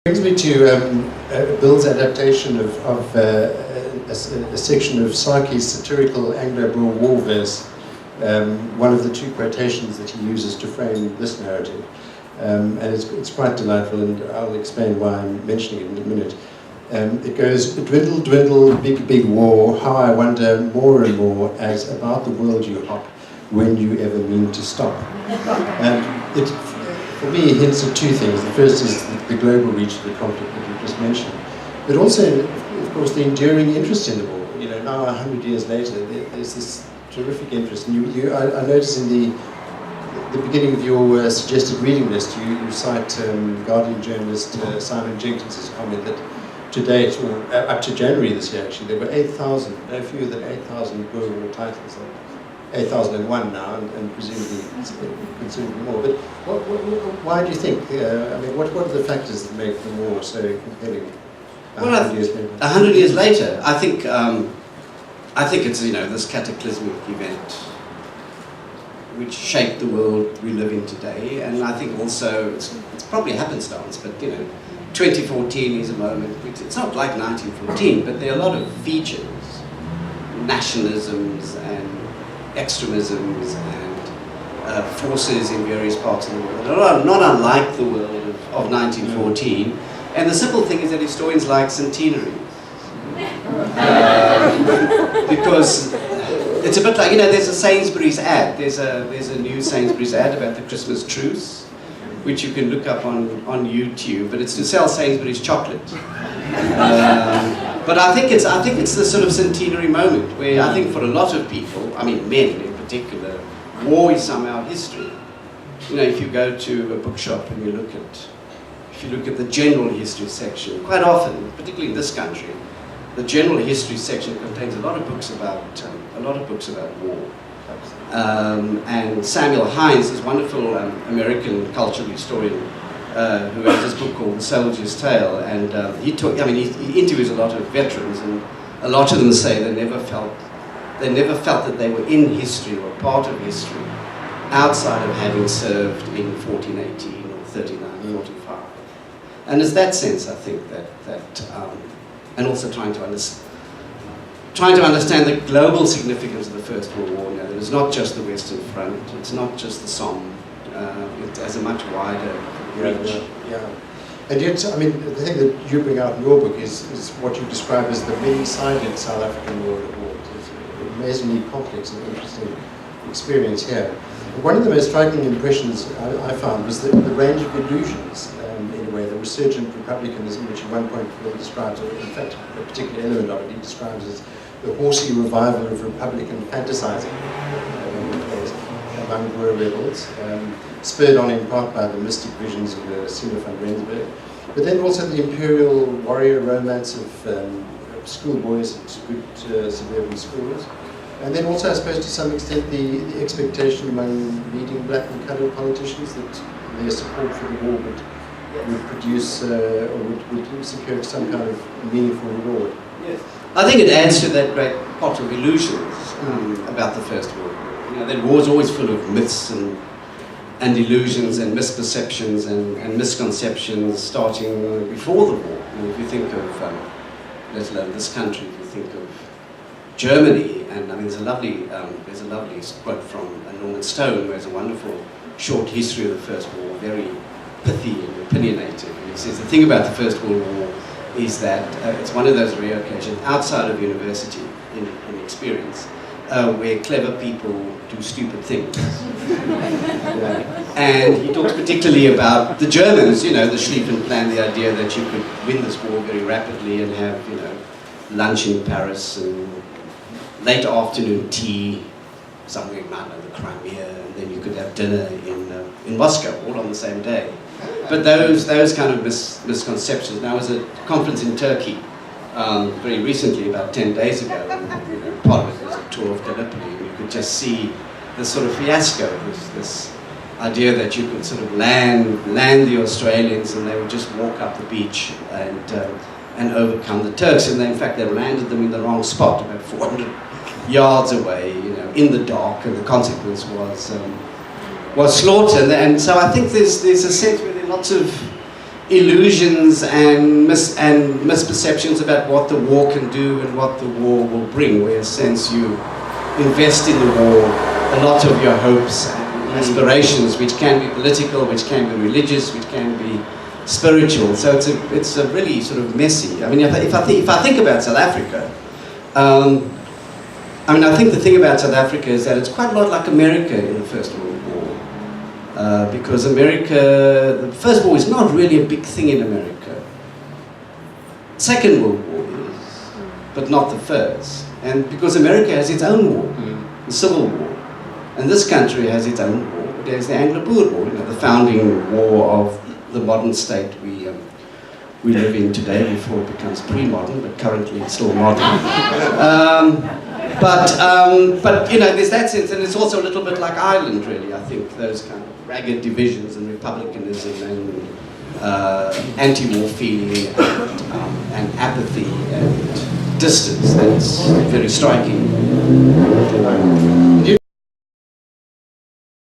Brings me to Bill's adaptation of a section of Saki's satirical Anglo-Boer war verse, one of the two quotations that he uses to frame this narrative. And it's quite delightful, and I'll explain why I'm mentioning it in a minute. It goes, dwindle, dwindle, big, big war, how I wonder more and more as about the world you hop, when you ever mean to stop. It, for me, hints at two things. The first is the global reach of the conflict that you just mentioned, but also, of course, the enduring interest in the war. You know, now 100 years later, there's this terrific interest. And I notice in the beginning of your suggested reading list, you cite Guardian journalist Simon Jenkins's comment that to date, or up to January this year actually, there were 8,000, no fewer than 8,000 World War titles. 8,001 now, and presumably considerably more. But why do you think? I mean, what are the factors that make the war so compelling? 100 years later. 100 years later, I think it's this cataclysmic event which shaped the world we live in today, and I think also it's probably happenstance, but 2014 is a moment which it's not like 1914, but there are a lot of features, nationalisms and extremisms and forces in various parts of the world, not unlike the world of 1914. And the simple thing is that historians like centenary, because it's a bit like, there's a Sainsbury's ad. There's a new Sainsbury's ad about the Christmas truce, which you can look up on YouTube, but it's to sell Sainsbury's chocolate. But I think it's the sort of centenary moment where I think for a lot of people, I mean men in particular, war is somehow history. If you go to a bookshop and you look at the general history section, quite often, particularly in this country, the general history section contains a lot of books about war. And Samuel Hines, this wonderful American cultural historian, who has this book called The Soldier's Tale, and he interviews a lot of veterans, and a lot of them say they never felt that they were in history or part of history outside of having served in 1418 or 39 or 45. And it's that sense, I think, that and also trying to understand the global significance of the First World War. That it's not just the Western Front, it's not just the Somme, it has a much wider reach. Yeah. And yet, I mean, the thing that you bring out in your book is what you describe as the many-sided South African world at war. It's an amazingly complex and interesting experience here. One of the most striking impressions I found was the range of illusions, in a way, the resurgent republicanism, which at one point Bill describes, or in fact a particular element of it, he describes as the horsey revival of Republican fantasizing among Boer rebels, spurred on in part by the mystic visions of Sina van Rensburg, but then also the imperial warrior romance of schoolboys at good suburban schools, and then also, I suppose, to some extent, the expectation among leading black and coloured politicians that their support for the war would produce or would secure some kind of meaningful reward. Yes. I think it adds to that great pot of illusions about the First World War. That war is always full of myths and illusions and misperceptions and misconceptions starting before the war. If you think of, let alone this country, if you think of Germany, and I mean, there's a lovely quote from Norman Stone, who has a wonderful short history of the First World War, very pithy and opinionated. And he says the thing about the First World War is that it's one of those rare occasions outside of university in experience where clever people do stupid things. And he talks particularly about the Germans, the Schlieffen Plan, the idea that you could win this war very rapidly and have, lunch in Paris and late afternoon tea somewhere, the Crimea, and then you could have dinner in Moscow, all on the same day. But those kind of misconceptions. Now, I was at a conference in Turkey very recently, about 10 days ago, and part of it was a tour of Gallipoli, and you could just see this sort of fiasco, this idea that you could sort of land the Australians and they would just walk up the beach and overcome the Turks. And in fact, they landed them in the wrong spot, about 400 yards away, in the dark, and the consequence was slaughter. And so I think there's a sense where there are lots of illusions and misperceptions about what the war can do and what the war will bring, where in a sense you invest in the war a lot of your hopes and aspirations, which can be political, which can be religious, which can be spiritual. So it's a really sort of messy. I mean, if I think about South Africa, I mean, I think the thing about South Africa is that it's quite a lot like America in the First World War, because America, the First War is not really a big thing in America. Second World War is, but not the First. And because America has its own war, the Civil War, and this country has its own war. There's the Anglo-Boer War, the founding war of the modern state we live in today, before it becomes pre-modern, but currently it's still modern. But there's that sense, and it's also a little bit like Ireland, really. I think those kind of ragged divisions and republicanism and anti-war feeling and apathy and distance that's very striking.